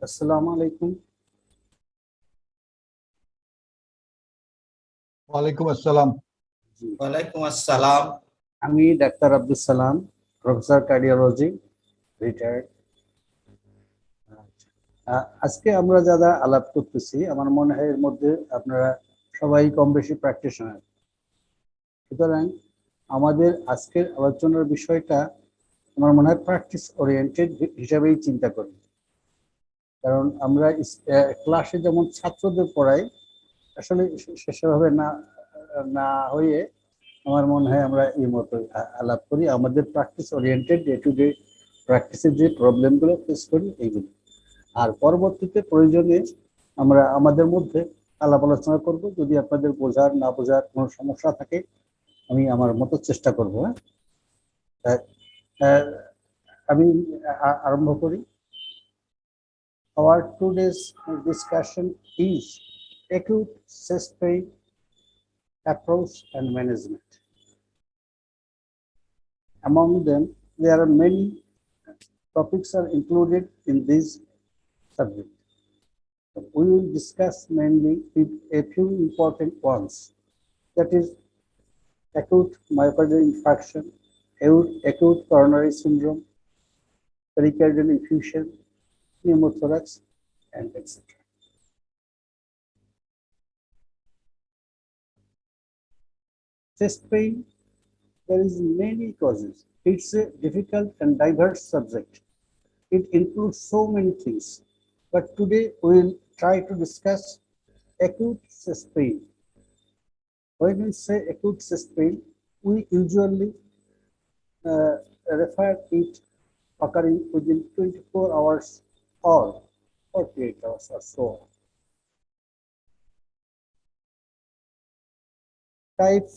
আসসালামু আলাইকুম। ওয়ালাইকুম আসসালাম। ওয়ালাইকুম আসসালাম। আমি doctor Abdus Salam, professor cardiology, retired. আজকে আমরা যারা আলাপ করতেছি, আমার মনে হয় এর মধ্যে আপনারা সবাই কম বেশি প্র্যাকটিশনার। সুতরাং আমাদের আজকের আলোচনার বিষয়টা আমার মনে হয় প্র্যাকটিস ওরিয়েন্টেড হিসাবেই চিন্তা করি। কারণ আমরা ক্লাসে যেমন ছাত্রদের পড়াই, আসলে সেভাবে না না হয়ে আমার মনে হয় আমরা এই মতো আলাপ করি। আমাদের practice oriented day to day প্র্যাকটিসের যে প্রবলেমগুলো ফেস করি এইগুলো, আর পরবর্তীতে প্রয়োজনে আমরা আমাদের মধ্যে আলাপ আলোচনা করব। যদি আপনাদের বোঝার না বোঝার কোনো সমস্যা থাকে, আমি আমার মতো চেষ্টা করব। আমি আরম্ভ করি। Our today's discussion is acute chest pain approach and management. Among them, there are many topics are included in this subject. We will discuss mainly a few important ones, that is acute myocardial infarction, acute coronary syndrome, pericardial effusion, pneumothorax, and etc. Chest pain, there is many causes. It's a difficult and diverse subject. It includes so many things, but today we will try to discuss acute chest pain. When we say acute chest pain, we usually refer it occurring within 24 hours or 48 hours or so. Types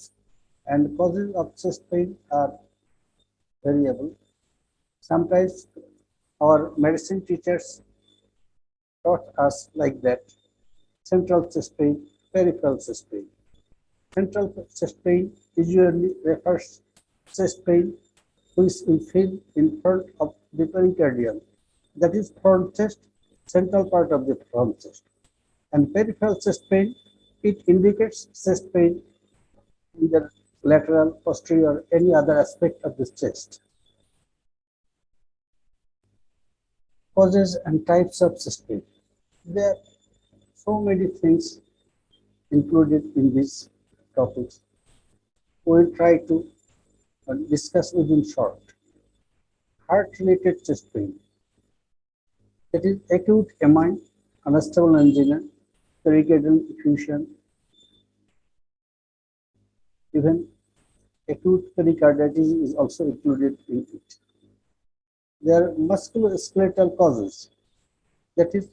and causes of chest pain are variable. Sometimes our medicine teachers taught us like that: central chest pain, peripheral chest pain. Central chest pain usually refers chest pain which we feel in front of the pericardium, that is front chest, central part of the front chest. And peripheral chest pain, it indicates chest pain in the lateral, posterior, any other aspect of the chest. Causes and types of chest pain. There are so many things included in these topics. We'll try to discuss within short. Heart-related chest pain. That is acute amine, unstable angina, pericardial effusion, even acute pericarditis is also included in it. There are musculoskeletal causes, that is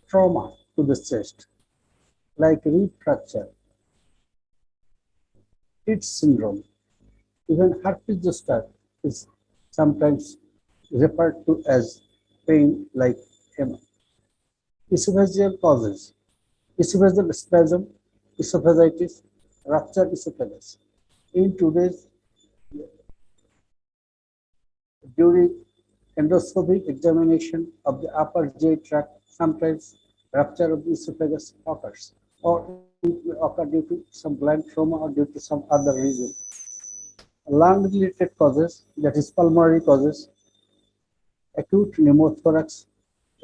trauma to the chest, like rib fracture, Pitt syndrome, even herpes zoster is sometimes referred to as pain like hemorrhage. Esophageal causes: esophageal spasm, esophagitis, rupture esophagus. In today's, during endoscopic examination of the upper GI tract, sometimes rupture of the esophagus occurs, or it may occur due to some blunt trauma or due to some other reason. Lung-related causes, that is pulmonary causes: acute pneumothorax,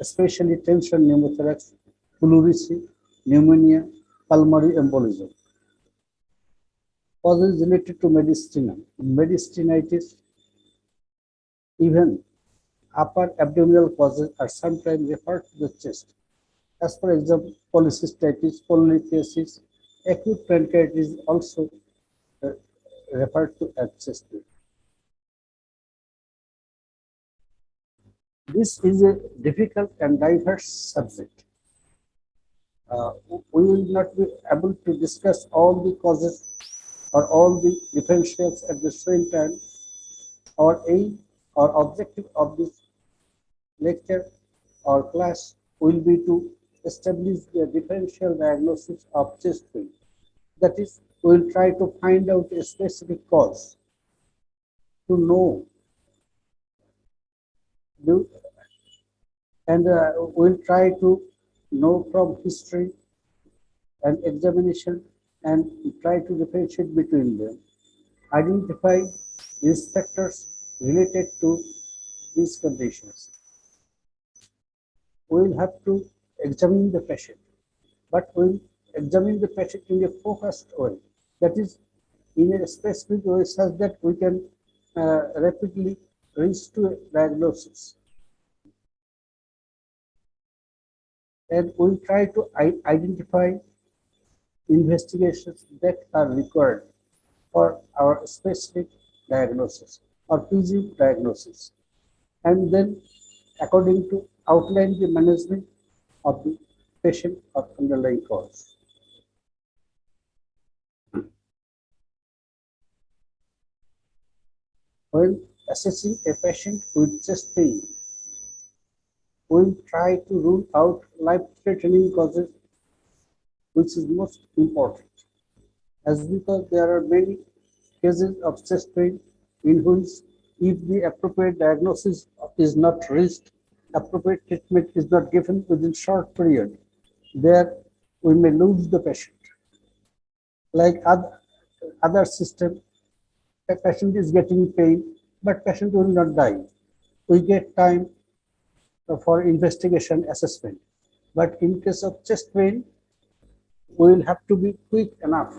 especially tension pneumothorax, pleurisy, pneumonia, pulmonary embolism. Causes related to mediastinum, mediastinitis, even upper abdominal causes are sometimes referred to the chest. As for example, polycystitis, polynithiasis, acute pancreatitis is also referred to as chest pain. This is a difficult and diverse subject. We will not be able to discuss all the causes or all the differentials at the same time. Our aim or objective of this lecture or class will be to establish the differential diagnosis of chest pain. That is, we will try to find out a specific cause, to know And we'll try to know from history and examination and try to differentiate between them. Identify risk factors related to these conditions. We will have to examine the patient, but we will examine the patient in a focused way. That is, in a specific way such that we can rapidly reach to a diagnosis. And we will try to identify investigations that are required for our specific diagnosis or PG diagnosis, and then according to outline the management of the patient or underlying cause. When assessing a patient with chest pain, we will try to rule out life-threatening causes, which is most important, as because there are many cases of chest pain in which if the appropriate diagnosis is not reached, appropriate treatment is not given within short period, there we may lose the patient. Like other system, a patient is getting pain, but patient will not die. We get time for investigation assessment. But in case of chest pain, we will have to be quick enough,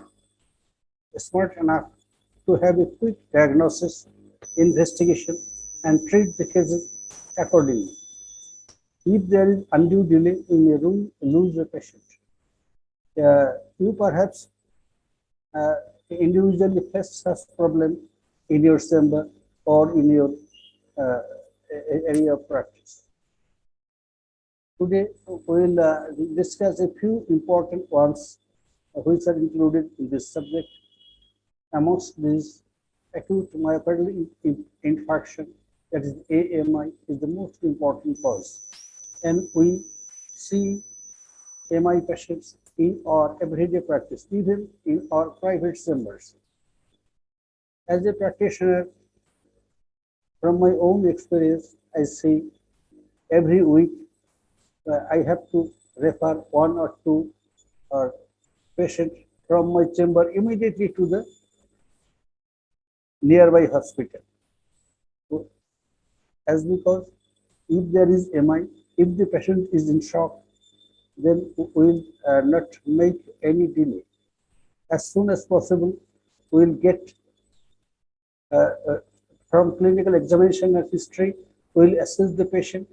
smart enough to have a quick diagnosis, investigation, and treat the cases accordingly. If there is undue delay, we may lose the patient. You perhaps individually face such problem in your chamber or in your area of practice. Today, we will discuss a few important ones which are included in this subject. Amongst these, acute myocardial infarction, that is AMI, is the most important cause. And we see MI patients in our everyday practice, even in our private chambers. As a practitioner, from my own experience, I see every week I have to refer one or two patients from my chamber immediately to the nearby hospital. As because if there is MI, if the patient is in shock, then we will not make any delay. As soon as possible, we will get from clinical examination of history, we will assess the patient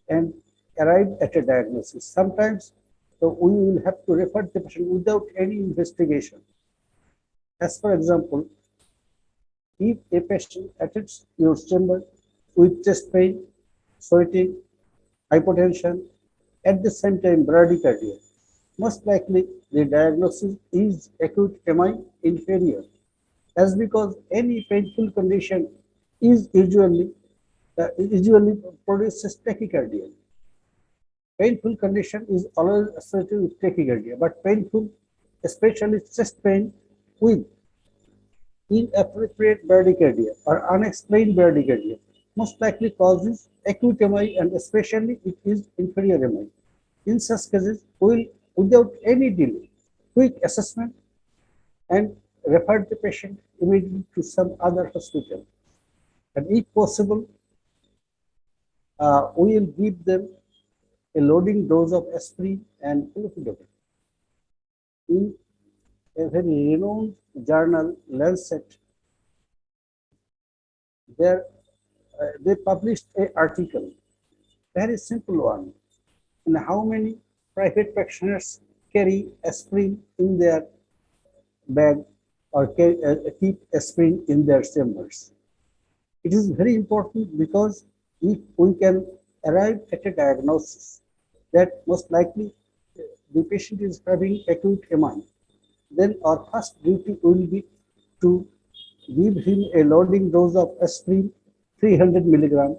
and arrive at a diagnosis. Sometimes we will have to refer the patient without any investigation. As for example, if a patient attends your chamber with chest pain, sweating, hypotension, at the same time bradycardia, most likely the diagnosis is acute MI inferior, as because any painful condition is usually produces tachycardia. Painful condition is always associated with tachycardia, but painful, especially chest pain with inappropriate bradycardia or unexplained bradycardia, most likely causes acute MI, and especially it is inferior MI. In such cases, we will, without any delay, quick assessment and refer the patient immediately to some other hospital. And if possible, we will give them a loading dose of aspirin and clopidogrel. In a very renowned journal, Lancet, they published an article, very simple one, on how many private practitioners carry aspirin in their bag or keep aspirin in their chambers. It is very important because if we can arrive at a diagnosis that most likely the patient is having acute MI, then our first duty will be to give him a loading dose of aspirin 300 milligram,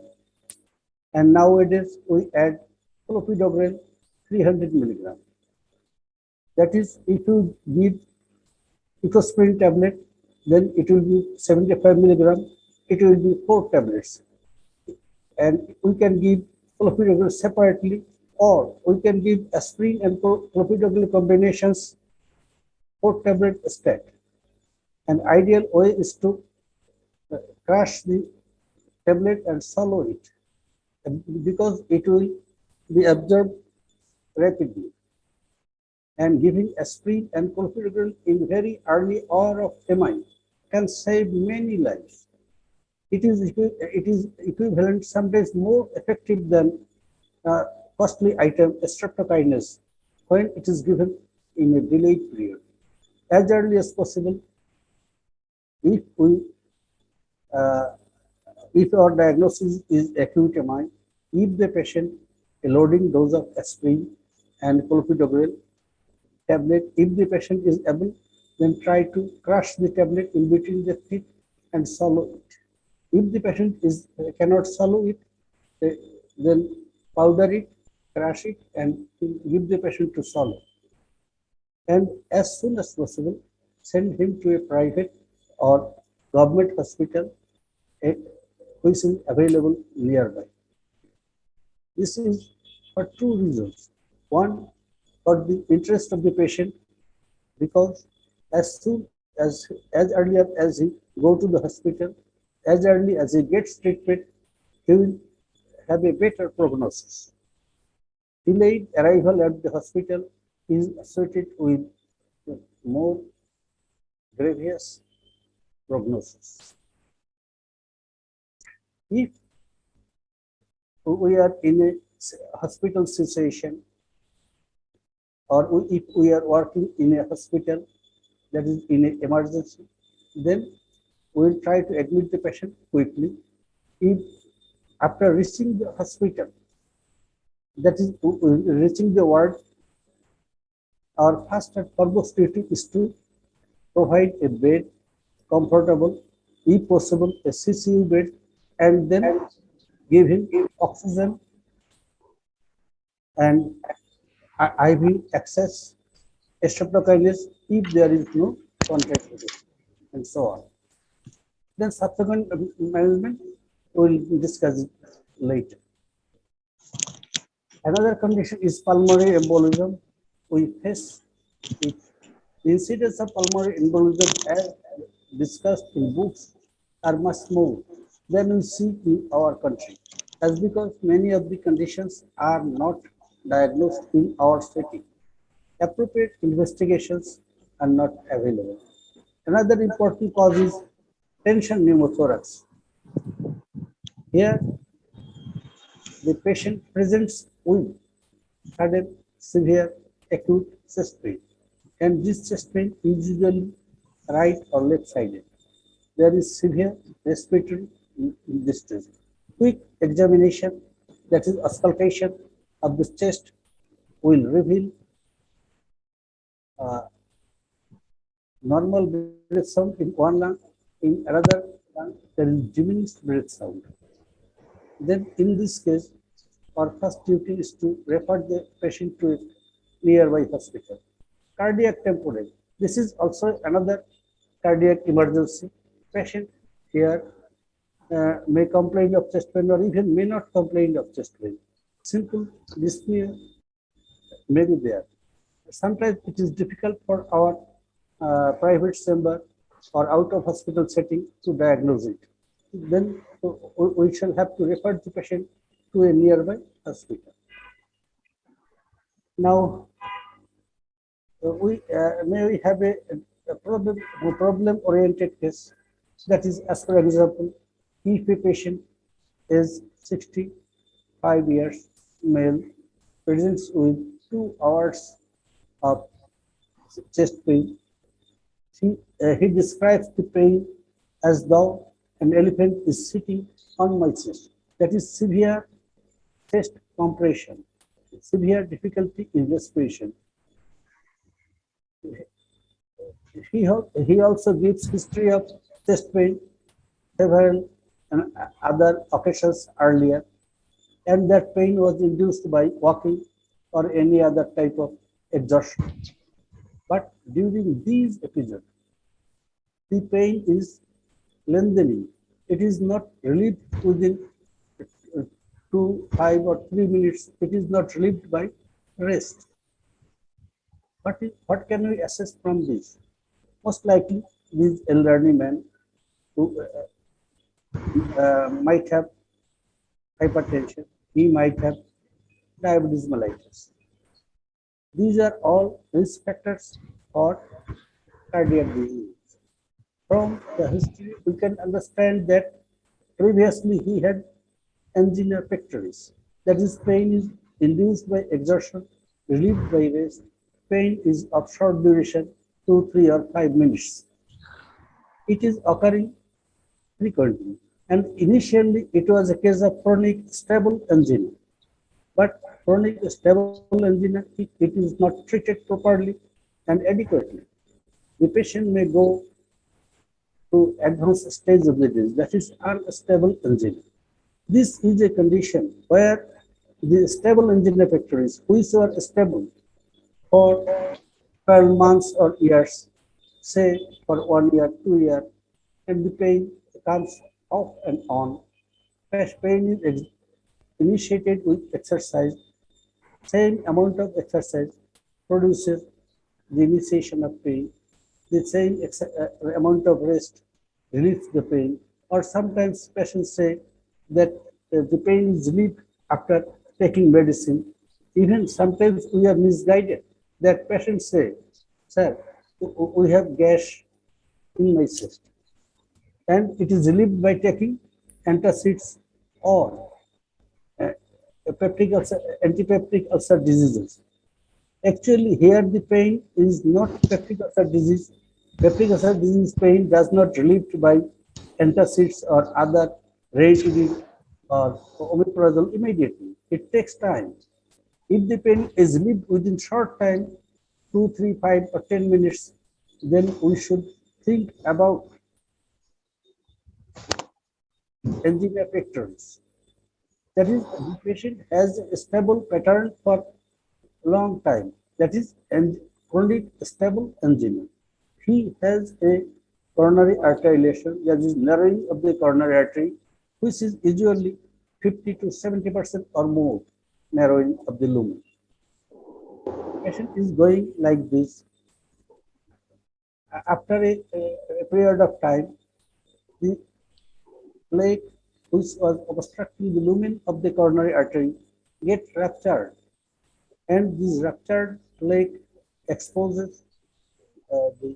and nowadays we add clopidogrel 300 milligram. That is, if you give ecosprin tablet, then it will be 75 milligram, it will be 4 tablets. And we can give clopidogrel separately, or we can give aspirin and clopidogrel combinations for tablet stat. An ideal way is to crush the tablet and swallow it, because it will be absorbed rapidly. And giving aspirin and clopidogrel in very early hour of MI can save many lives. It is equivalent, sometimes more effective than costly item streptokinase when it is given in a delayed period. As early as possible, if we uh, if our diagnosis is acute MI, give the patient a loading dose of aspirin and clopidogrel tablet. If the patient is able, then try to crush the tablet in between the teeth and swallow it. If the patient cannot swallow it, then powder it, crush it, and give the patient to swallow. And as soon as possible, send him to a private or government hospital which is available nearby. This is for two reasons. One, for the interest of the patient, because as earlier as he go to the hospital, as early as he gets treatment, he will have a better prognosis. Delayed arrival at the hospital is associated with more grievous prognosis. If we are in a hospital situation, or if we are working in a hospital that is in an emergency, then we will try to admit the patient quickly. If after reaching the hospital, that is reaching the ward, our first and foremost duty is to provide a bed, comfortable, if possible, a CCU bed, and then give him oxygen and IV access, streptokinase if there is no contact with it, and so on. Then subsequent management we will discuss it later. Another condition is pulmonary embolism. We face it. The incidence of pulmonary embolism, as discussed in books, are much more than we see in our country. That's because many of the conditions are not diagnosed in our setting. Appropriate investigations are not available. Another important cause is tension pneumothorax. Here, the patient presents with sudden, severe, acute chest pain, and this chest pain is usually right or left-sided. There is severe respiratory distress. Quick examination, that is auscultation of the chest, will reveal normal breath sound in one lung, in another lung there is diminished breath sound. Then in this case, our first duty is to refer the patient to a nearby hospital. Cardiac tamponade. This is also another cardiac emergency. Patient here may complain of chest pain or even may not complain of chest pain. Simple dyspnea may be there. Sometimes it is difficult for our private chamber or out of hospital setting to diagnose it. Then we shall have to refer the patient to a nearby hospital. Now, we have a problem-oriented case. That is, as for example, if a patient is 65 years male, presents with 2 hours of chest pain, he describes the pain as though an elephant is sitting on my chest. That is severe chest compression, severe difficulty in respiration. He also gives history of chest pain several and other occasions earlier, and that pain was induced by walking or any other type of exhaustion. But during these episodes, the pain is lengthening. It is not relieved within 2, 5 or 3 minutes, it is not relieved by rest. What can we assess from this? Most likely, these elderly men who might have hypertension, he might have diabetes mellitus. These are all risk factors for cardiac disease. From the history, we can understand that previously he had angina pectoris. That is, pain is induced by exertion, relieved by rest. Pain is of short duration, 2, 3, or 5 minutes. It is occurring frequently. And initially, it was a case of chronic stable angina. But chronic stable angina, it is not treated properly and adequately. The patient may go to advanced stage of the disease, that is unstable angina. This is a condition where the stable angina pectoris, which are stable for 12 months or years, say for 1 year, 2 years, and the pain comes off and on. Pain is initiated with exercise. Same amount of exercise produces the initiation of pain. The same amount of rest relieves the pain. Or sometimes patients say that the pain is relieved after taking medicine. Even sometimes we are misguided that patients say, sir, we have gas in my chest, and it is relieved by taking antacids or antipeptic ulcer diseases. Actually, here the pain is not peptic ulcer disease. Peptic ulcer disease pain does not relieved by antacids or other ranitidine or omeprazole immediately. It takes time. If the pain is relieved within short time, 2, 3, 5, or 10 minutes, then we should think about angina pectoris. That is, the patient has a stable pattern for a long time. That is, chronic stable angina. He has a coronary artery lesion, that is narrowing of the coronary artery, which is usually 50 to 70% or more narrowing of the lumen. The patient is going like this. After a period of time, the plaque which was obstructing the lumen of the coronary artery get ruptured, and this ruptured plaque exposes the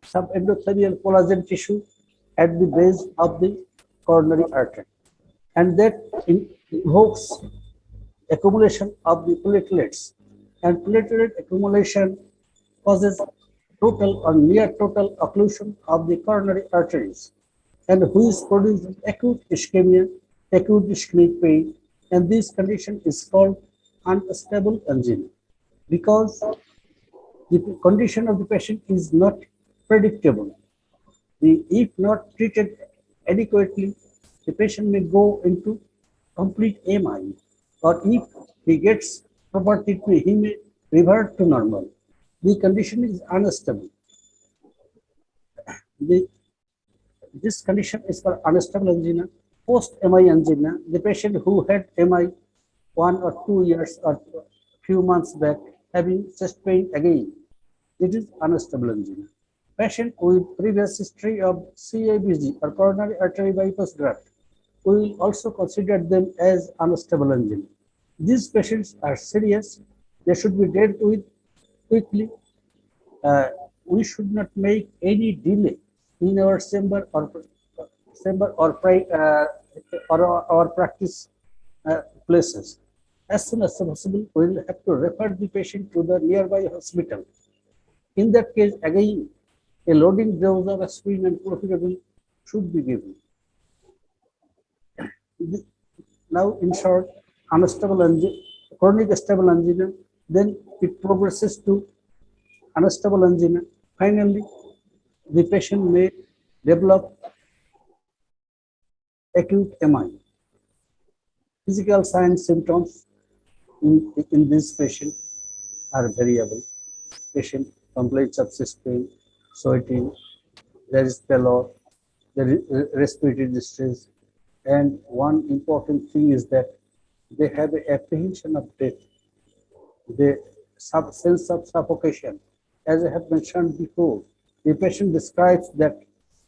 subendothelial collagen tissue at the base of the coronary artery, and that invokes accumulation of the platelets, and platelet accumulation causes total or near total occlusion of the coronary arteries, and which produces acute ischemia, acute ischemic pain, and this condition is called unstable angina because the condition of the patient is not predictable. If not treated adequately, the patient may go into complete MI, or if he gets proper treatment, he may revert to normal. The condition is unstable. This condition is called unstable angina. Post-MI angina, the patient who had MI 1 or 2 years or few months back having chest pain again, it is unstable angina. Patient with previous history of CABG or coronary artery bypass graft, we will also consider them as unstable angina. These patients are serious. They should be dealt with quickly. We should not make any delay in our chamber or our practice places. As soon as possible, we will have to refer the patient to the nearby hospital. In that case, again, a loading dose of aspirin and clopidogrel should be given. Now, in short, unstable angina, chronic stable angina, then it progresses to unstable angina. Finally, the patient may develop acute MI. Physical signs symptoms in this patient are variable. Patient complains of chest pain, sweating, there is pallor, there is respiratory distress, And one important thing is that they have an apprehension of death, the sense of suffocation. As I have mentioned before, the patient describes that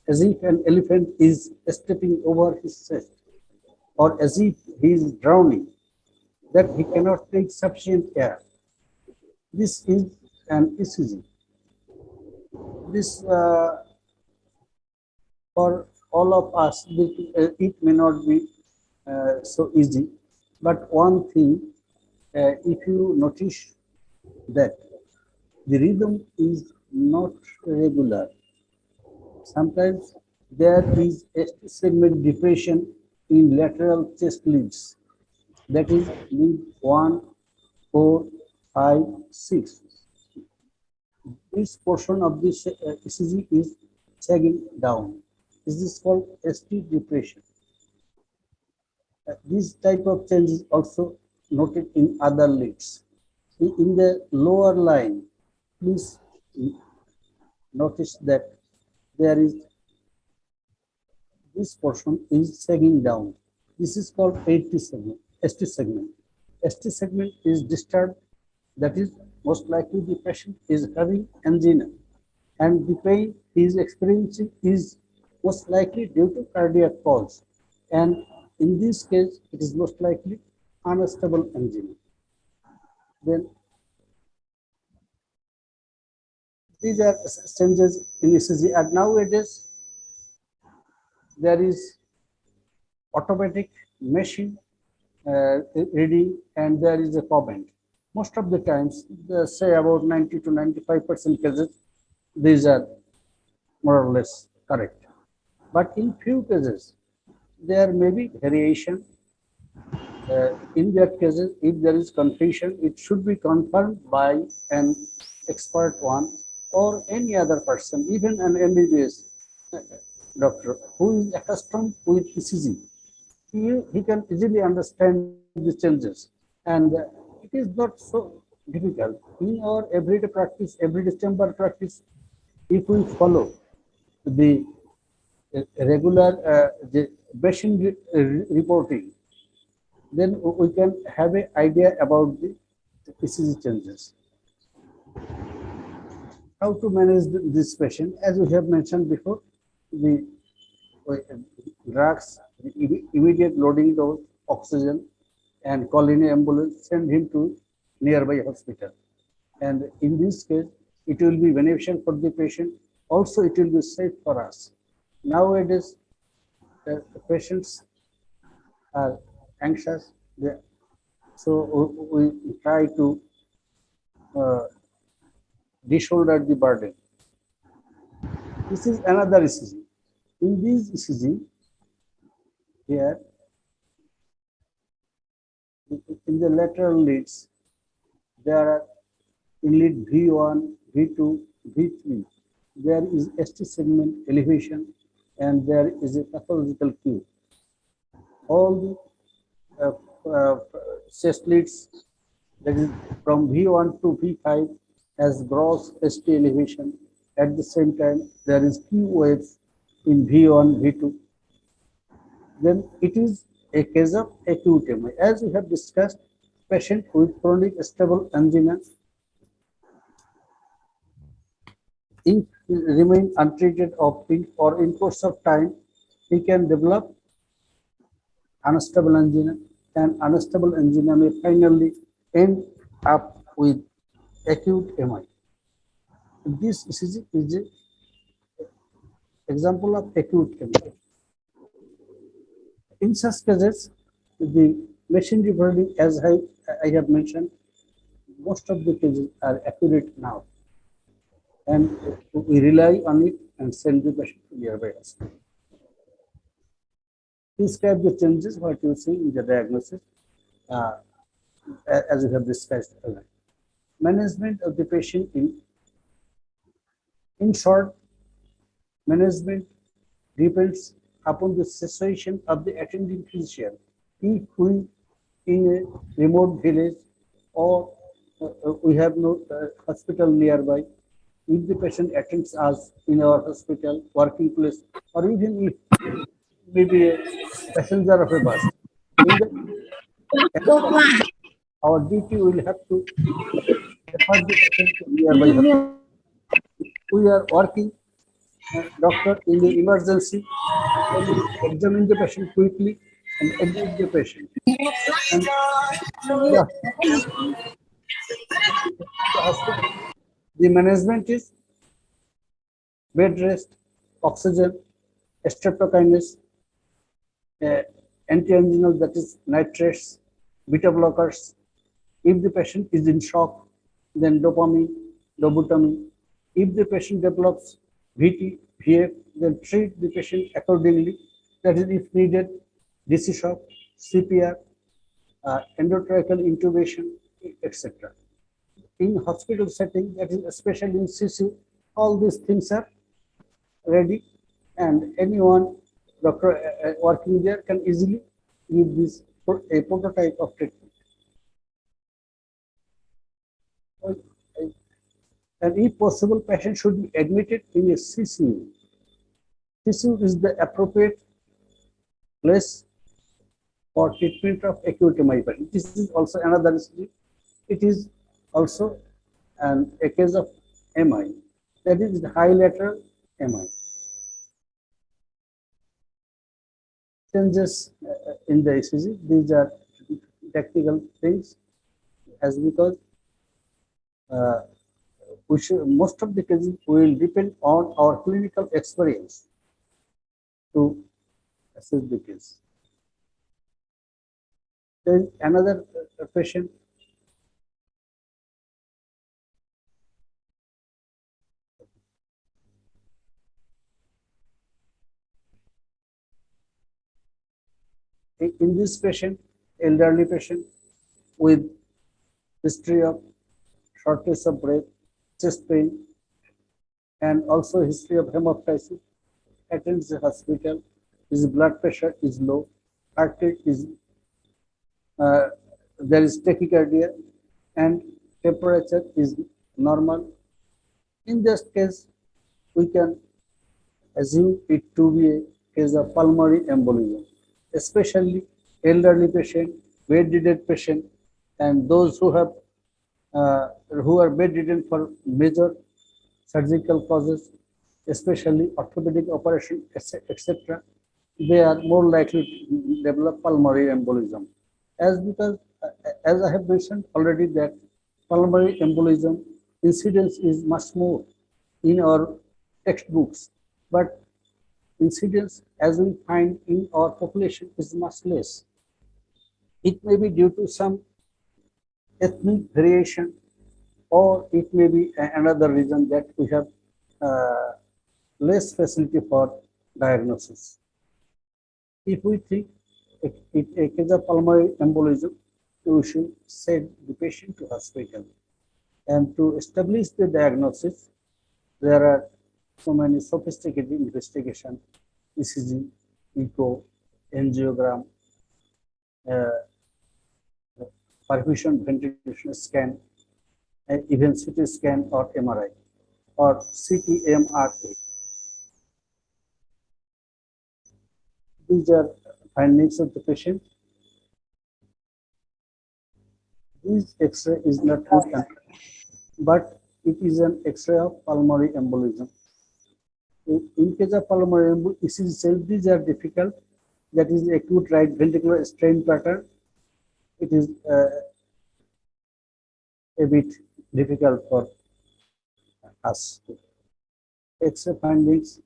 as if an elephant is stepping over his chest, or as if he is drowning, that he cannot take sufficient air. This is an ECG. This for all of us, it may not be so easy, but one thing, if you notice that the rhythm is not regular, sometimes there is a segment depression in lateral chest leads, that is lead 1, 4, 5, 6. This portion of this ECG is sagging down. This is called ST depression. This type of change is also noted in other leads. In the lower line, please notice that there is this portion is sagging down. This is called ST segment. ST segment is disturbed. That is most likely the patient is having angina, and the pain he is experiencing is most likely due to cardiac cause. And in this case, it is most likely unstable angina. Then these are changes in ECG, and nowadays there is automatic machine reading, and there is a comment. Most of the times, say about 90 to 95% cases, these are more or less correct. But in few cases, there may be variation. In that cases, if there is confusion, it should be confirmed by an expert one or any other person, even an MBBS doctor who is accustomed with ECG. He can easily understand the changes, and it is not so difficult. In our everyday practice, everyday chamber practice, if we follow the regular the patient reporting, then we can have an idea about the ECG changes. How to manage this patient? As we have mentioned before, the drugs, the immediate loading dose, oxygen, and call in an ambulance, send him to nearby hospital. And in this case, it will be beneficial for the patient. Also, it will be safe for us. Nowadays, the patients are anxious, so we try to de-shoulder the burden. This is another ECG. In this ECG, here, in the lateral leads, there are in lead V1, V2, V3, there is ST segment elevation, and there is a pathological cue. All the chest leads, that is from V1 to V5, has gross ST elevation. At the same time, there is Q waves in V1, V2. Then it is a case of acute MI. As we have discussed, patient with chronic stable angina, if he remain untreated or in course of time, he can develop unstable angina, and unstable angina may finally end up with acute MI. This is an example of acute MI. In such cases, the machine reporting, as I have mentioned, most of the cases are accurate now, and we rely on it and send the patient to nearby hospital. Describe the changes what you see in the diagnosis, as we have discussed earlier. Management of the patient in short, management depends upon the situation of the attending physician. If we in a remote village, or we have no hospital nearby, if the patient attends us in our hospital, working place, or even if maybe a passenger of a bus. In the our duty will have to refer the patient to nearby hospital. We are working doctor in the emergency, then we examine the patient quickly and admit the patient. And the, the hospital, the management is bed rest, oxygen, streptokinase, uh, anti-anginal, that is nitrates, beta blockers. If the patient is in shock, then dopamine, dobutamine. If the patient develops VT, VF, then treat the patient accordingly. That is, if needed, DC shock, CPR, endotracheal intubation, etc. In hospital setting, that is especially in CCU, all these things are ready, and anyone doctor working there can easily give this a prototype of treatment. And if possible, patient should be admitted in a CCU. CCU is the appropriate place for treatment of acute MI patient. This is also another issue. It is also a case of MI, that is the high lateral MI. Changes in the ECG, these are technical things, as because most of the cases will depend on our clinical experience to assess the case. Then another patient. In this patient, elderly patient with history of shortness of breath, chest pain, and also history of hemoptysis, attends the hospital, his blood pressure is low, heart rate is, there is tachycardia, and temperature is normal. In this case, we can assume it to be a case of pulmonary embolism, especially elderly patient, bedridden patient, and those who have who are bedridden for major surgical causes, especially orthopedic operation, etc. They are more likely to develop pulmonary embolism. As I have mentioned already, that pulmonary embolism incidence is much more in our textbooks, but incidence as we find in our population is much less. It may be due to some ethnic variation, or it may be another reason that we have less facility for diagnosis. If we think a case of pulmonary embolism, we should send the patient to hospital. And to establish the diagnosis, there are so many sophisticated investigation, ECG, echo, angiogram, perfusion ventilation scan, even CT scan or MRI or CT-MRI. These are findings of the patient. This X-ray is not good, but it is an X-ray of pulmonary embolism. In case of pulmonary embolism, ECG cells, these are difficult. That is acute right ventricular strain pattern. It is a bit difficult for us. X-ray findings.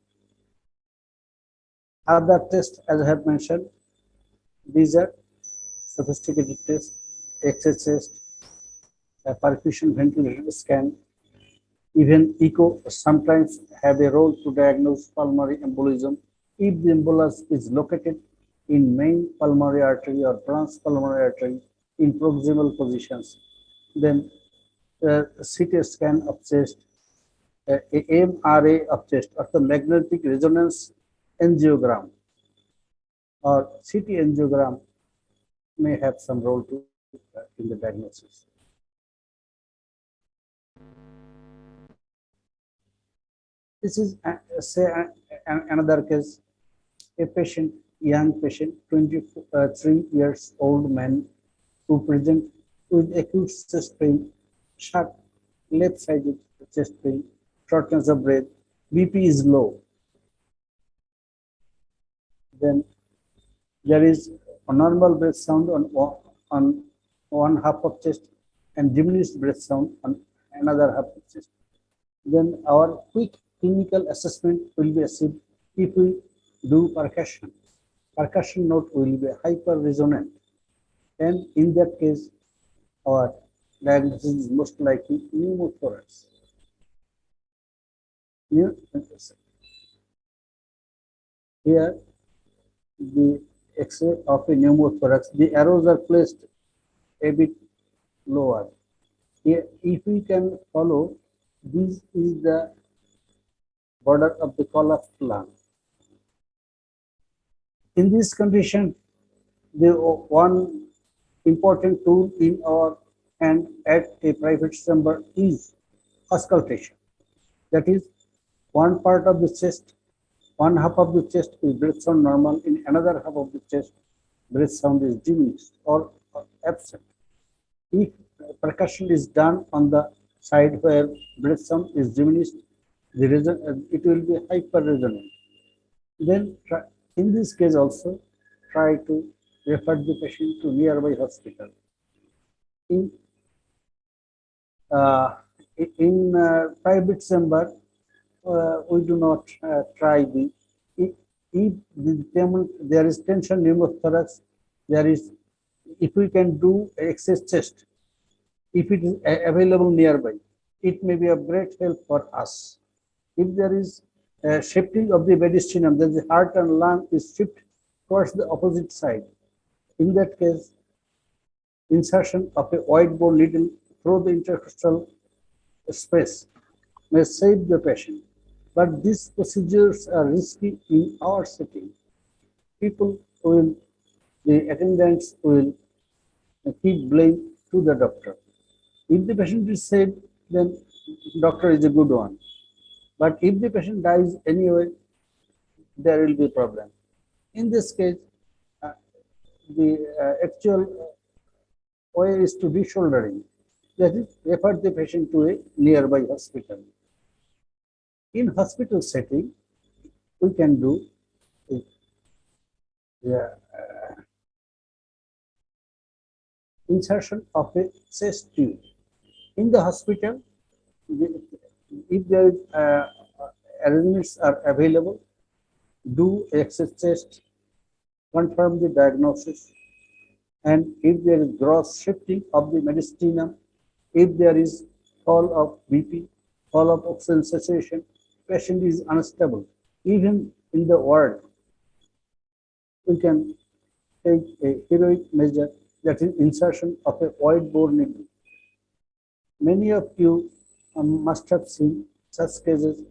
Other tests, as I have mentioned, these are sophisticated tests, X-ray test, perfusion ventilation scan, even echo sometimes have a role to diagnose pulmonary embolism if the embolus is located in main pulmonary artery or branch pulmonary artery in proximal positions. Then CT scan of chest, MRA of chest, or the magnetic resonance angiogram or CT angiogram may have some role to in the diagnosis. This is say another case, a patient young patient, 23 years old man, who present with acute chest pain, sharp left-sided chest pain, shortness of breath, BP is low. Then there is a normal breath sound on one half of chest and diminished breath sound on another half of chest. Then our quick clinical assessment will be achieved if we do percussion. Percussion note will be hyper resonant, and in that case, our diagnosis is most likely pneumothorax. Here, the X-ray of a pneumothorax, the arrows are placed a bit lower. Here, if we can follow, this is the border of the collapsed lung. In this condition, the one important tool in our hand at a private chamber is auscultation. That is, one part of the chest, one half of the chest is breath sound normal, in another half of the chest, breath sound is diminished or absent. If percussion is done on the side where breath sound is diminished, it will be hyper resonant. Then, in this case also, try to refer the patient to nearby hospital. In private chamber, we do not try the if there is tension pneumothorax, there is, if we can do excess chest, if it is available nearby, it may be of great help for us. If there is shifting of the mediastinum, then the heart and lung is shifted towards the opposite side. In that case, insertion of a wide bore needle through the intercostal space may save the patient. But these procedures are risky in our setting. The attendants will keep blame to the doctor. If the patient is saved, then doctor is a good one. But if the patient dies anyway, there will be a problem. In this case, the actual way is to de-shouldering. That is, refer the patient to a nearby hospital. In hospital setting, we can do insertion of a chest tube. In the hospital, if there is arrangements are available, do excess chest, confirm the diagnosis, and if there is gross shifting of the mediastinum, if there is fall of BP, fall of oxygen saturation, patient is unstable. Even in the ward, we can take a heroic measure, that is insertion of a wide bore needle. Many of you must have seen such cases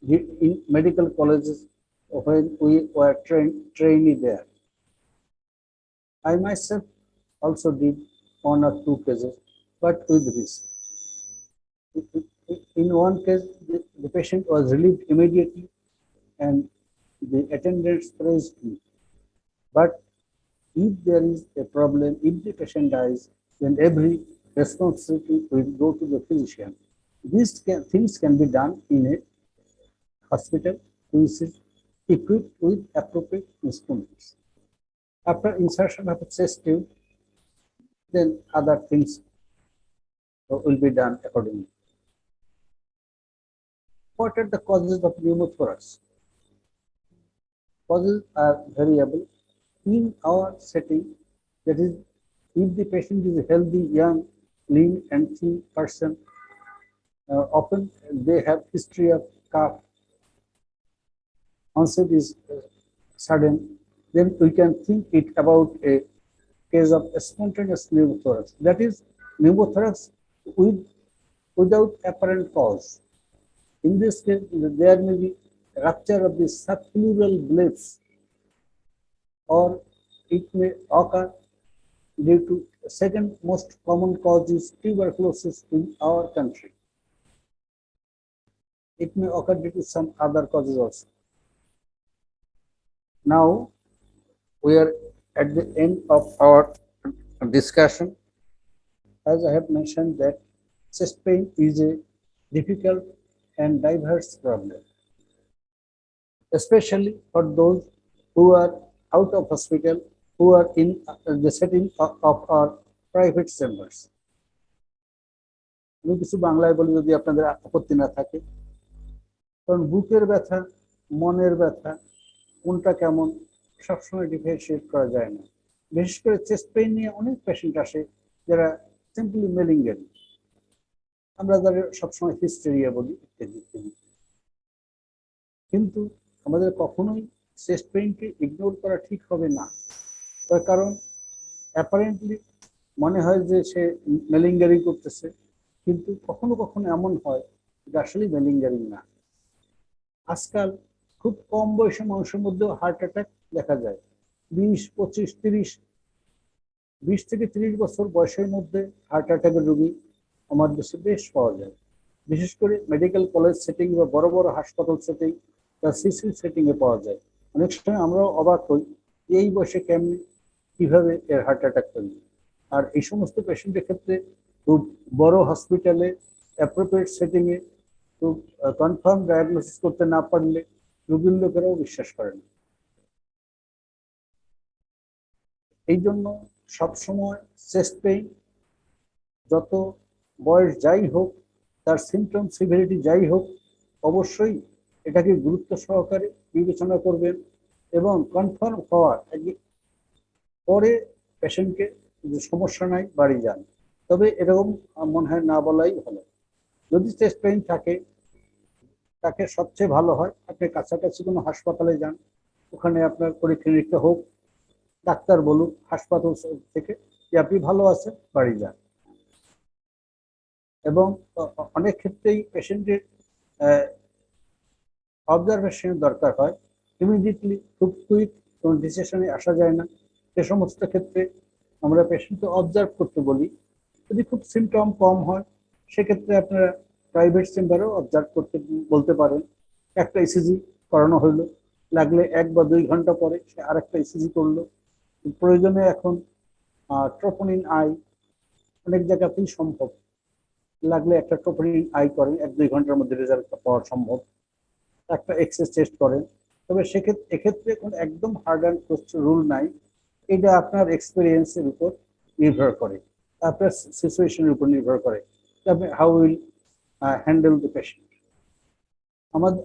in medical colleges when we were trainee there. I myself also did one or two cases, but with risk. In one case, the patient was relieved immediately and the attendants praised me. But if there is a problem, if the patient dies, then every responsibility will go to the physician. These things can be done in a hospital which is equipped with appropriate instruments. After insertion of a chest tube, then other things will be done accordingly. What are the causes of pneumothorax? Causes are variable. In our setting, that is, if the patient is a healthy, young, lean and thin person, often they have history of cough, onset is sudden, then we can think it about a case of a spontaneous pneumothorax. That is, pneumothorax without apparent cause. In this case, there may be rupture of the subpleural blades, or it may occur due to the second most common cause is tuberculosis in our country. It may occur due to some other causes also. Now, We are at the end of our discussion. As I have mentioned that chest pain is a difficult and diverse problem, especially for those who are out of hospital, who are in the setting of our private chambers. আমি কিছু বাংলায় বলি যদি আপনাদের আপত্তি না থাকে, কারণ বুকের ব্যথা, মনের ব্যথা কোনটা কেমন সবসময় ডিফারেন্সিয়েট করা যায় না। বিশেষ করে চেস্ট পেইন নিয়ে অনেক পেশেন্ট আসে যারা সিম্পলি মেলিঙ্গারি, আমরা যাদের সবসময় হিস্টেরিয়া বলি ইত্যাদি ইত্যাদি। কিন্তু আমাদের কখনোই চেস্ট পেইনকে ইগনোর করা ঠিক হবে না, তার কারণ অ্যাপারেন্টলি মনে হয় যে সে মেলিঙ্গারি করতেছে, কিন্তু কখনো কখনো এমন হয় যে আসলে মেলিঙ্গারি না। আজকাল খুব কম বয়সী মানুষের মধ্যেও হার্ট অ্যাটাক দেখা যায়। 20, 25, 30, 20 থেকে 30 বছর বয়সের মধ্যে হার্ট অ্যাটাকের রোগী আমার দেশে বেশ পাওয়া যায়, বিশেষ করে মেডিকেল কলেজ সেটিং বা বড় বড় হাসপাতাল সেটিং বা সিসি সেটিং এ পাওয়া যায়। অনেক সময় আমরাও অবাক হই এই বয়সে কেমনি কিভাবে এর হার্ট অ্যাটাক করবে। আর এই সমস্ত পেশেন্টের ক্ষেত্রে খুব বড় হসপিটালে অ্যাপ্রোপ্রিয়েট সেটিং এ খুব কনফার্ম ডায়াগনোসিস করতে না পারলে রোগীর লোকেরাও বিশ্বাস করে না। এই জন্য সবসময় চেস্ট পেইন যত বয়স যাই হোক, তার সিমটম সিভিরিটি যাই হোক, অবশ্যই এটাকে গুরুত্ব সহকারে বিবেচনা করবেন এবং কনফার্ম হওয়ার পরে পেশেন্টকে যে সমস্যা নাই বাড়ি যান। তবে এরকম মনে হয় না বলাই ভালো। যদি চেস্ট পেইন থাকে তাকে সবচেয়ে ভালো হয় আপনি কাছাকাছি কোনো হাসপাতালে যান, ওখানে আপনার পরীক্ষা নিরীক্ষা হোক, ডাক্তার বলুক হাসপাতাল থেকে যে আপনি ভালো আছেন, বাড়ি যান। এবং অনেক ক্ষেত্রেই পেশেন্টের অবজারভেশন দরকার হয়, ইমিডিয়েটলি খুব কুইক কোনো ডিসিশনে আসা যায় না। সে সমস্ত ক্ষেত্রে আমরা পেশেন্টকে অবজার্ভ করতে বলি। যদি খুব সিমটম কম হয় সেক্ষেত্রে আপনারা প্রাইভেট চেম্বারেও অবজার্ভ করতে বলতে পারেন। একটা ইসিজি করানো হইলো, লাগলে 1 বা 2 ঘন্টা পরে সে আরেকটা ইসিজি করলো। প্রয়োজনে এখন ট্রোপোনিন আই অনেক জায়গাতেই সম্ভব, লাগলে একটা ট্রোপোনিন আই করেন, 1-2 ঘন্টার মধ্যে রেজাল্ট পাওয়া সম্ভব। একটা এক্সেস টেস্ট করেন। তবে সেক্ষেত্রে এক্ষেত্রে কোনো একদম হার্ড অ্যান্ড ফাস্ট রুল নাই, এটা আপনার এক্সপিরিয়েন্সের উপর নির্ভর করে, আপনার সিচুয়েশনের উপর নির্ভর করে, আপনি how will handle the patient.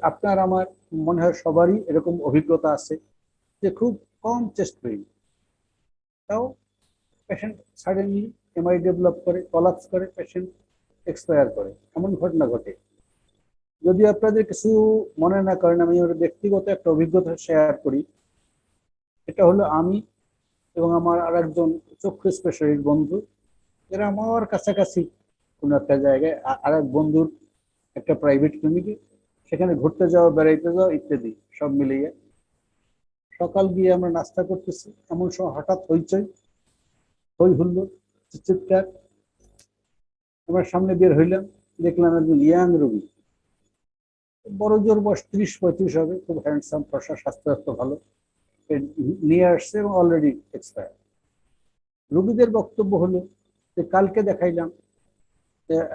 আপনার আমার মনে হয় সবারই এরকম অভিজ্ঞতা আছে যে খুব কম চেস্ট পেইন, তাও পেশেন্ট সাডেনলি এমআই ডেভেলপ করে, কলাপস করে, পেশেন্ট এক্সপায়ার করে, এমন ঘটনা ঘটে। যদি আপনাদের কিছু মনে না করেন আমি ওর ব্যক্তিগত একটা অভিজ্ঞতা শেয়ার করি। এটা হলো আমি এবং আমার আরেকজন চক্ষু স্পেশালিস্ট বন্ধু, এরা আমার কাছাকাছি কোনো একটা জায়গায় আরেক বন্ধুর একটা প্রাইভেট ক্লিনিকে, সেখানে ঘুরতে যাওয়া, বেড়াইতে যাওয়া ইত্যাদি সব মিলিয়ে সকাল গিয়ে আমরা নাস্তা করতেছি, এমন সময় হঠাৎ হইচই, হই হুল্লোড়, চিৎকার। আমরা সামনে বের হইলাম, দেখলাম একজন ইয়াং রোগী, বড় জোর বয়স 30-35 হবে, খুব হ্যান্ডসাম, ফর্সা, স্বাস্থ্য ভালো, নিয়ে আসছে এবং অলরেডি এক্সপায়ার। রোগীদের বক্তব্য হলো যে কালকে দেখাইলাম,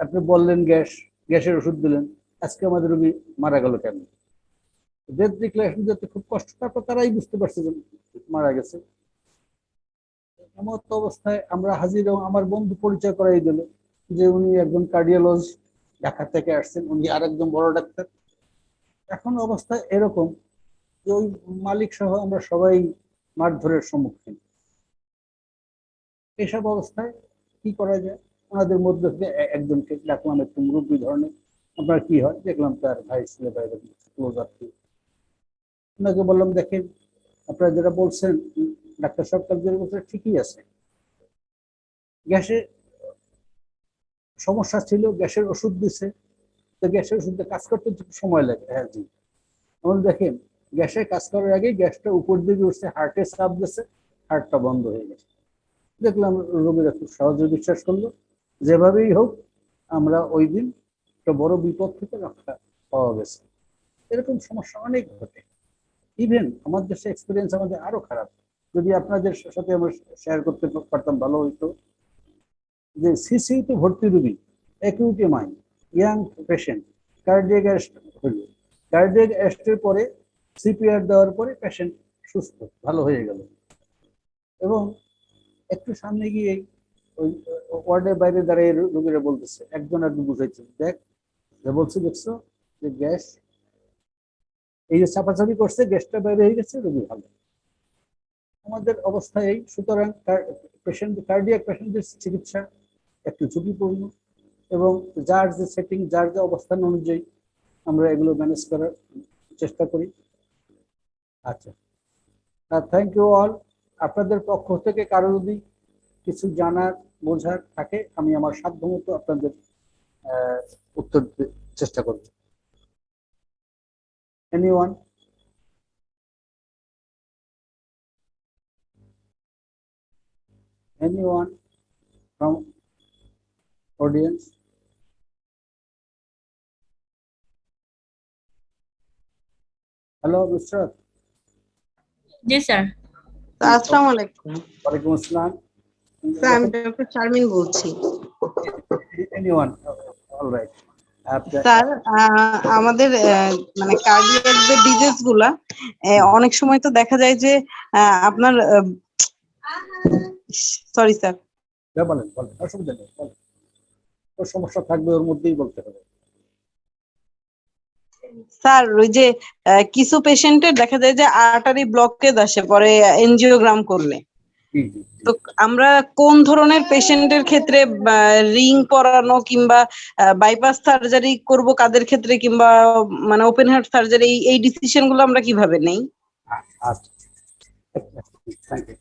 আপনি বললেন গ্যাসের ওষুধ দিলেন, আজকে আমাদের রোগী মারা গেল কেন? ডেথ ডিক্লারেশন দিতে খুব কষ্ট, তারপর তারাই বুঝতে পারছে যে মারা গেছে। এমন অবস্থায় আমরা হাজির, এবং আমার বন্ধু পরিচয় করাই দিল যে উনি একজন কার্ডিওলজিস্ট, ঢাকা থেকে আসছেন, উনি আর একজন বড় ডাক্তার। এখন অবস্থা এরকম যে ওই মালিক সহ আমরা সবাই মারধরের সম্মুখীন। এসব অবস্থায় কি করা যায়? ওনাদের মধ্যে থেকে একজনকে ডাকলাম, একটু মুরব্বী ধরনের, আপনার কি হয়? দেখলাম তার ভাই ছেলে ভাই ক্লোজার, ওনাকে বললাম দেখেন আপনারা যেটা বলছেন ডাক্তার সরকার যেটা বলছে ঠিকই আছে, গ্যাসে সমস্যা ছিল, গ্যাসের ওষুধ দিছে, তো গ্যাসের ওষুধে কাজ করতে একটু সময় লাগে। হ্যাঁ জি, এখন দেখেন গ্যাসে কাজ করার আগে গ্যাসটা উপর দিকে উঠছে, হার্টে চাপ দিচ্ছে, হার্টটা বন্ধ হয়ে গেছে। দেখলাম রোগীরা খুব সহজে বিশ্বাস করলো, যেভাবেই হোক আমরা ওই দিন একটা বড় বিপদ থেকে রক্ষা পাওয়া গেছে। এরকম সমস্যা অনেক ঘটে। ইভেন আমার দেশে এক্সপিরিয়েন্স আমাদের আরো খারাপ। যদি আপনাদের সাথে আমরা শেয়ার করতে পারতাম ভালো হইতো, যে সিসিউতে ভর্তি রোগী, acute MI, young patient, cardiac arrest হইল, কার্ডিয়াক অ্যারেস্টের পরে সিপিআর দেওয়ার পরে পেশেন্ট সুস্থ ভালো হয়ে গেল, এবং একটু সামনে গিয়ে ওই ওয়ার্ডের বাইরে দাঁড়িয়ে রোগীরা বলতেছে, একজন বুঝাইছে, দেখ বলছে, দেখছো যে গ্যাস, এই যে চাপাচাপি করছে, গ্যাসটা বাইরে হয়ে গেছে, রোগী ভালো। আমাদের অবস্থা এই। সুতরাং পেশেন্ট, কার্ডিয়াক পেশেন্টের চিকিৎসা একটু ঝুঁকিপূর্ণ, এবং যার যে সেটিং, যার যে অবস্থান অনুযায়ী আমরা এগুলো ম্যানেজ করার চেষ্টা করি। আচ্ছা, থ্যাংক ইউ অল। আপনাদের পক্ষ থেকে কারো যদি কিছু জানার বোঝার থাকে, আমি আমার সাধ্যমতো আপনাদের উত্তর দিতে চেষ্টা করব। Anyone? Anyone from audience? Hello, Mr. G sir. আসসালামু আলাইকুম। ওয়ালাইকুম আসসালাম। স্যার, আমি ডক্টর শারমিন বলছি। Anyone? All right. স্যার, আমাদের মানে কার্ডিয়াক যে ডিজিজ গুলা অনেক সময় তো দেখা যায় যে আপনার সরি স্যার, বলেন বলেন, অসুবিধা নেই, বলেন। ওর সমস্যা থাকবে, ওর মধ্যেই বলতে হবে। স্যার ওই যে কিছু পেশেন্টের দেখা যায় যে আর্টারি ব্লকেজ আসে পরে এনজিওগ্রাম করলে। তো আমরা কোন ধরনের পেশেন্টের ক্ষেত্রে রিং পরানো কিংবা বাইপাস সার্জারি করব কাদের ক্ষেত্রে, কিংবা মানে ওপেন হার্ট সার্জারি, এই ডিসিশন গুলো আমরা কিভাবে নেই? আচ্ছা, থ্যাংক ইউ।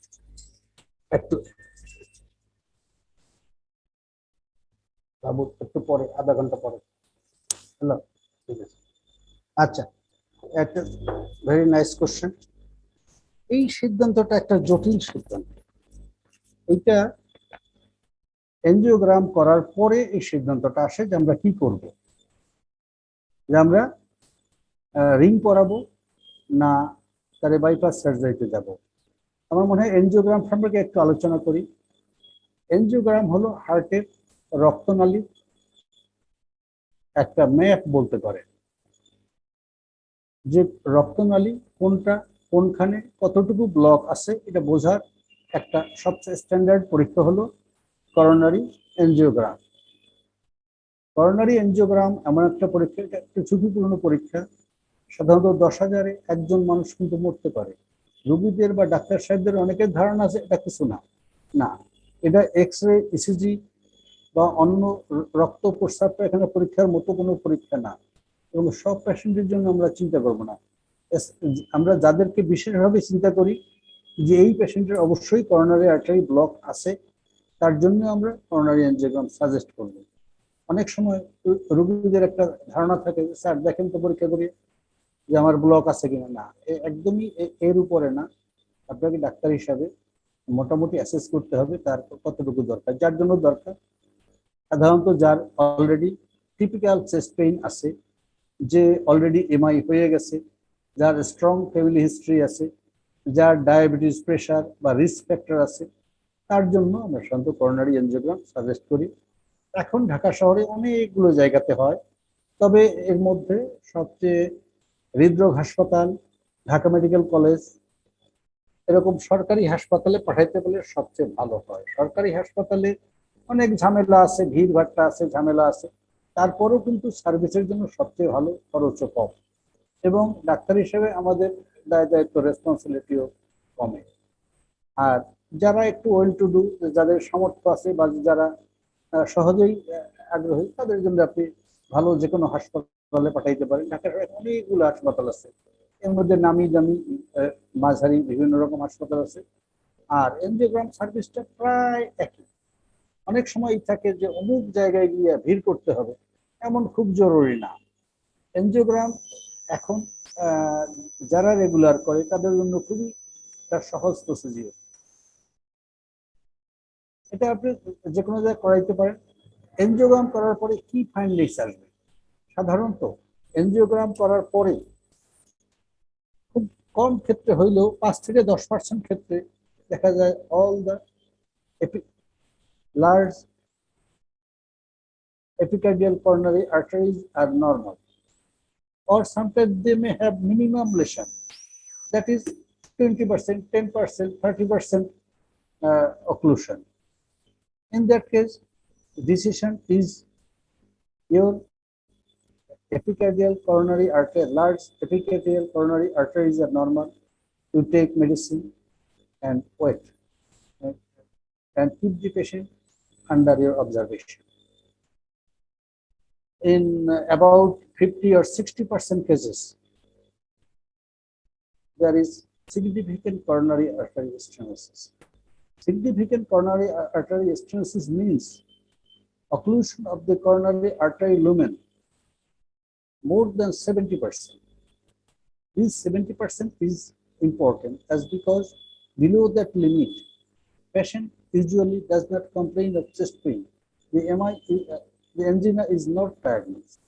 একটু বাবু, একটু পরে, আধা ঘন্টা পরে। হ্যালো, ঠিক আছে। আচ্ছা, একটা ভেরি নাইস কোশ্চেন। এই সিদ্ধান্তটা একটা জটিল সিদ্ধান্ত। এইটা এনজিওগ্রাম করার পরে এই সিদ্ধান্তটা আসে যে আমরা কি করব, যে আমরা রিং পরাবো না তারে বাইপাস সার্জারিতে যাব। আমার মনে হয় এনজিওগ্রাম সম্পর্কে একটু আলোচনা করি। এনজিওগ্রাম হলো হার্টের রক্তনালী একটা ম্যাপ বলতে পারে, যে রক্তনালী কোনটা কোনখানে কতটুকু ব্লক আছে এটা বোঝার একটা সবচেয়ে স্ট্যান্ডার্ড পরীক্ষা হলো করোনারি এনজিওগ্রাম। করোনারি এনজিওগ্রাম এমন একটা পরীক্ষা, এটা একটা ঝুঁকিপূর্ণ পরীক্ষা। সাধারণত 10,000-এ একজন মানুষ কিন্তু মরতে পারে। রোগীদের বা ডাক্তার সাহেবদের অনেকের ধারণা আছে এটা কিছু না, না, এটা এক্স রে, ইসিজি বা অন্য রক্ত প্রস্রাব এখানে পরীক্ষার মতো কোনো পরীক্ষা না, এবং সব পেশেন্টের জন্য আমরা চিন্তা করবো না। আমরা যাদেরকে বিশেষভাবে চিন্তা করি যে এই পেশেন্টের অবশ্যই করোনারি আর্টারি ব্লক আছে, তার জন্য আমরা করোনারি এনজিওগ্রাম সাজেস্ট করব। অনেক সময় রোগীদের একটা ধারণা থাকে, স্যার দেখেন তো পরীক্ষা করি যে আমার ব্লক আছে কিনা। না, একদমই এর উপরে না। আপনাকে ডাক্তার হিসাবে মোটামুটি অ্যাসেস করতে হবে তার কতটুকু দরকার, যার জন্য দরকার। সাধারণত যার অলরেডি টিপিক্যাল চেস্ট পেইন আছে, যে অলরেডি এমআই হয়ে গেছে, যার স্ট্রং ফ্যামিলি হিস্ট্রি আছে, যার ডায়াবেটিস, প্রেশার বা রিস্ক ফ্যাক্টর আছে, তার জন্য আমরা সাধারণত করোনারি এনজিওগ্রাম সাজেস্ট করি। এখন ঢাকা শহরে অনেকগুলো জায়গাতে হয়, তবে এর মধ্যে সবচেয়ে হৃদরোগ হাসপাতাল, ঢাকা মেডিকেল কলেজ, এরকম সরকারি হাসপাতালে পাঠাইতে বলে সবচেয়ে ভালো হয়। সরকারি হাসপাতালে অনেক ঝামেলা আছে, ভিড় ভাট্টা আছে, ঝামেলা আছে, তারপরেও কিন্তু সার্ভিসের জন্য সবচেয়ে ভালো, খরচও কম, এবং ডাক্তার হিসেবে আমাদের দায় দায়িত্ব, রেসপন্সিবিলিটিও কমে। আর যারা একটু ওয়েল টু ডু, যাদের সামর্থ্য আছে বা যারা সহজেই আগ্রহী, তাদের জন্য আপনি ভালো যে কোনো হাসপাতালে পাঠাইতে পারেন। ঢাকার অনেকগুলো হাসপাতাল আছে, এর মধ্যে নামি দামি, মাঝারি বিভিন্ন রকম হাসপাতাল আছে। আর এনজিওগ্রাম সার্ভিসটা প্রায় একই। অনেক সময় থাকে যে অমুক জায়গায় গিয়ে ভিড় করতে হবে, এমন খুব জরুরি না। এনজিওগ্রাম এখন যারা রেগুলার করে তাদের জন্য খুবই একটা সহজ প্রসিজিওর। এটা আপনি যে কোনো জায়গায় করাইতে পারেন। এনজিওগ্রাম করার পরে কি ফাইন্ডিংস আসবে? সাধারণত এনজিওগ্রাম করার পরে খুব কম ক্ষেত্রে হইলেও 5 থেকে 10% ক্ষেত্রে দেখা যায় all the large epicardial coronary arteries are normal, or sometimes they may have minimum lesion, that is 20%, 10%, 30% occlusion. In that case, decision is your epicardial coronary artery, large epicardial coronary arteries are normal. You take medicine and wait, and keep the patient under your observation. In about 50 or 60% cases, there is significant coronary artery stenosis. Significant coronary artery stenosis means occlusion of the coronary artery lumen more than 70%. This 70% is important as because below that limit, patient usually does not complain of chest pain. The angina is not diagnosed.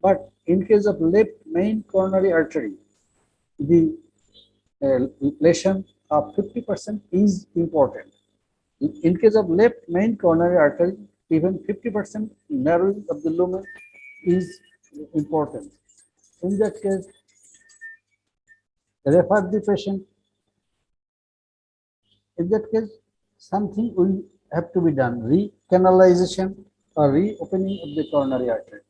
But in case of left main coronary artery, the lesion of 50% is important. In case of left main coronary artery, even 50% narrowing of the lumen is important. In that case, refer the patient. In that case, something will have to be done, recanalization or reopening of the coronary artery.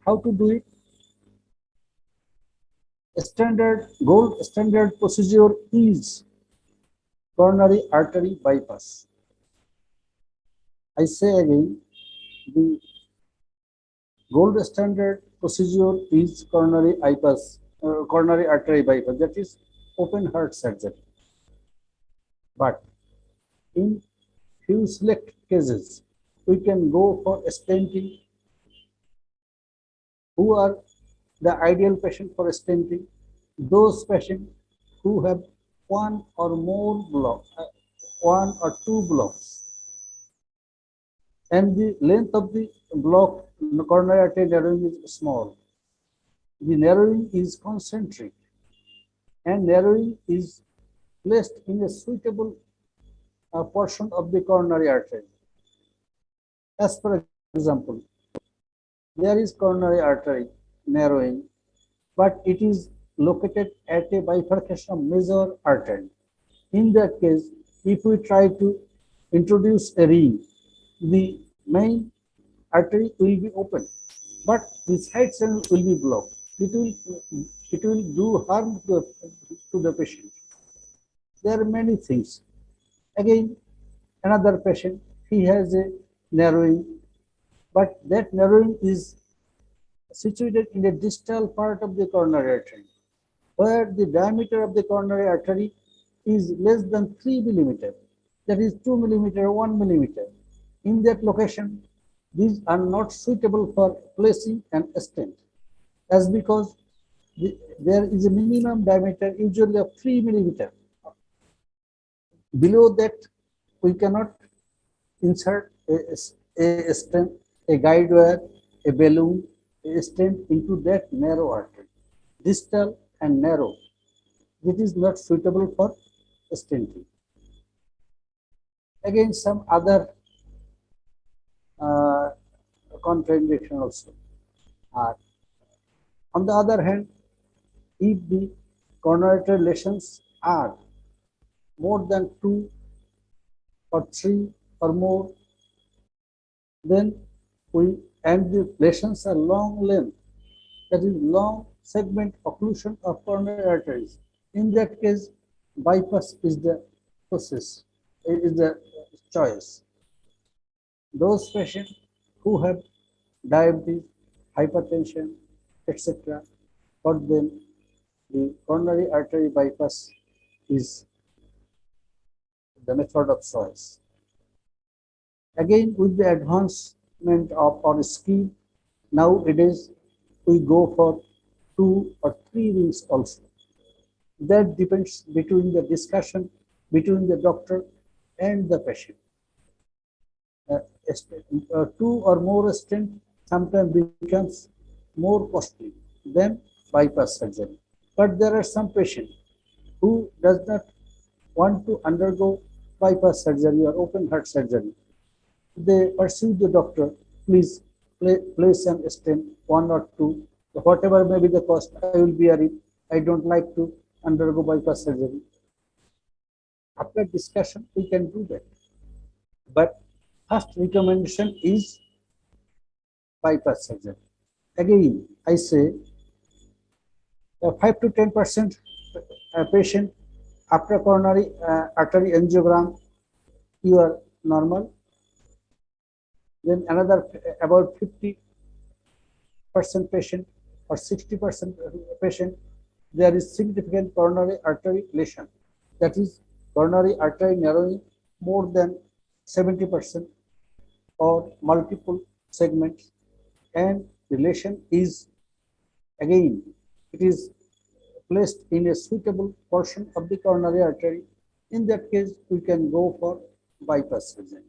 How to do it? Gold standard procedure is coronary artery bypass. I say again, the gold standard procedure is coronary artery bypass, that is open heart surgery. But in few select cases, we can go for stenting. Who are the ideal patient for stenting? Those patients who have one or two blocks, and the length of the block, coronary artery narrowing is small. The narrowing is concentric, and narrowing is placed in a suitable portion of the coronary artery. As for example, there is coronary artery narrowing, but it is located at a bifurcation of major artery. In that case, if we try to introduce a ring, the main artery will be open, but the side channel will be blocked. It will do harm to the patient. There are many things. Again, another patient, he has a narrowing, but that narrowing is situated in the distal part of the coronary artery, where the diameter of the coronary artery is less than 3 millimeter, that is 2 millimeter, 1 millimeter. In that location, these are not suitable for placing an stent, as because there is a minimum diameter usually of 3 millimeter. Below that, we cannot insert a stent, a guide wire, a balloon, a stent into that narrow artery, distal and narrow. It is not suitable for stenting. Again, some other contraindication also are. On the other hand, if the coronary artery lesions are more than 2 or 3 or more, then and the lesions are long length, that is long segment occlusion of coronary arteries. In that case, bypass is the process, is the choice. Those patients who have diabetes, hypertension, etc., for them the coronary artery bypass is the method of choice. Again, with the advancement of our skill, nowadays we go for 2 or 3 rings also. That depends between the discussion between the doctor and the patient. 2 or more stent sometimes becomes more costly than bypass surgery. But there are some patients who does not want to undergo bypass surgery or open heart surgery, they pursue the doctor, please place an stent, one or two, whatever may be the cost, I will bear it. I don't like to undergo bypass surgery. After discussion, we can do that. But first recommendation is bypass surgery. Again, I say 5 to 10% patient after coronary artery angiogram, you are normal. Then another about 50% patient or 60% patient, there is significant coronary artery lesion. That is coronary artery narrowing more than 70% or multiple segments, and the lesion is again, it is placed in a suitable portion of the coronary artery. In that case, we can go for bypass surgery.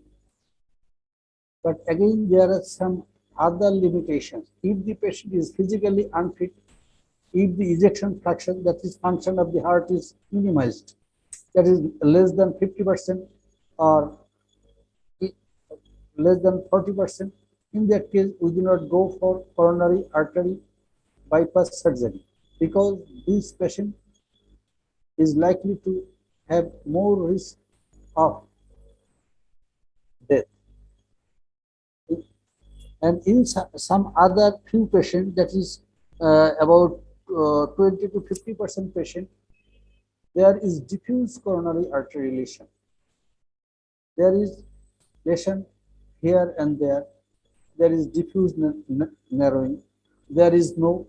But again, there are some other limitations. If the patient is physically unfit, if the ejection fraction, that is function of the heart, is minimized, that is less than 50% or less than 40%, in that case, we do not go for coronary artery bypass surgery because this patient is likely to have more risk of death. And in some other few patients, that is about 20 to 50% patient, there is diffuse coronary artery lesion. There is lesion here and there. There is diffuse narrowing. There is no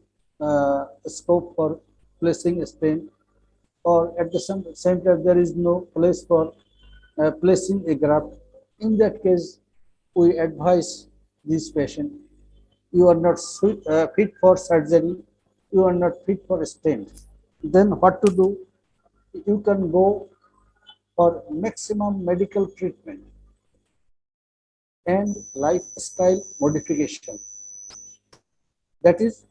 scope for placing a stent, or at the same time there is no place for placing a graft. In that case, we advise this patient, you are not fit for surgery, you are not fit for a stent. Then what to do? You can go for maximum medical treatment and lifestyle modification. That is,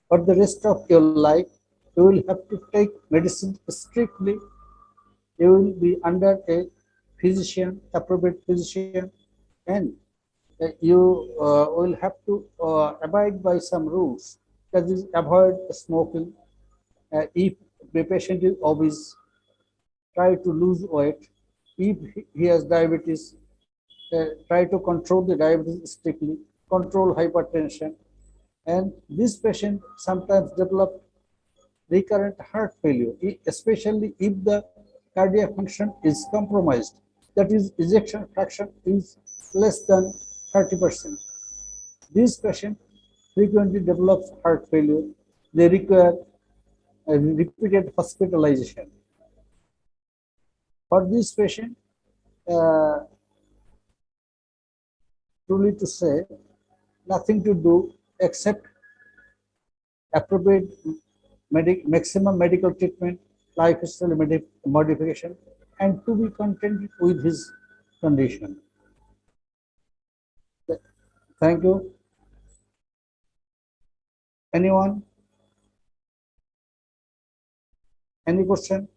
for the rest of your life, you will have to take medicine strictly. You will be under a physician, appropriate physician, and you will have to abide by some rules. That is, avoid smoking. If the patient is obese, try to lose weight. If he has diabetes, try to control the diabetes strictly, control hypertension. And this patient sometimes develop recurrent heart failure, especially if the cardiac function is compromised. That is, ejection fraction is less than 30%. This patient frequently develops heart failure. They require a repeated hospitalization. For this patient, truly to say, nothing to do except appropriate maximum medical treatment, lifestyle modification, and to be contented with his condition. Thank you. Anyone? Any question?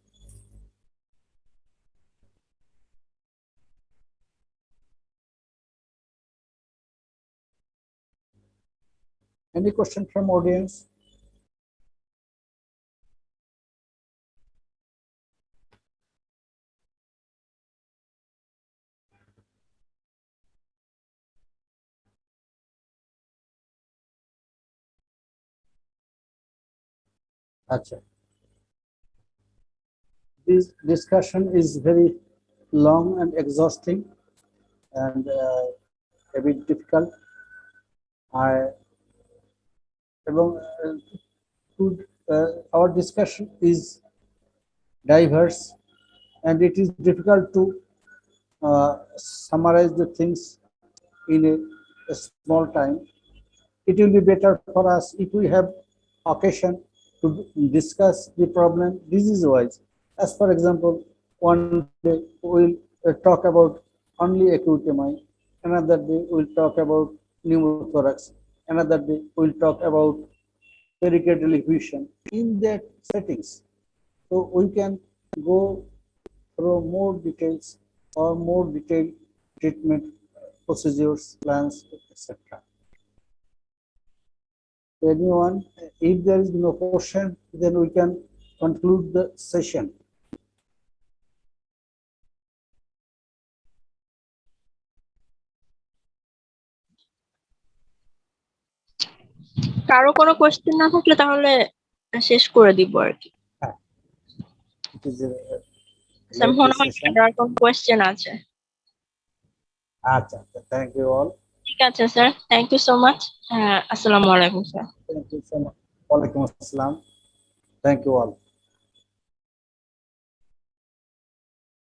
Any question from audience? Achha. This discussion is very long and exhausting and a bit difficult. Our discussion is diverse and it is difficult to summarize the things in a small time. It will be better for us if we have occasion to discuss the problem disease-wise. As for example, one day we'll talk about only acute MI, another day we'll talk about pneumothorax, another day we'll talk about pericardial effusion in that settings. So we can go through more details or more detailed treatment procedures, plans, etc. Anyone, if there is no question, then we can conclude the session. কারো কোনো question না থাকলে তাহলে শেষ করে দিব আর কি। It is a sir মনে হয় session. আর কোনো কোয়েশ্চেন আছে। আচ্ছা, thank you all. ঠিক আছে sir, thank you so much. আসসালামু আলাইকুম sir. Thank you so much. Walaikum assalam. Thank you all.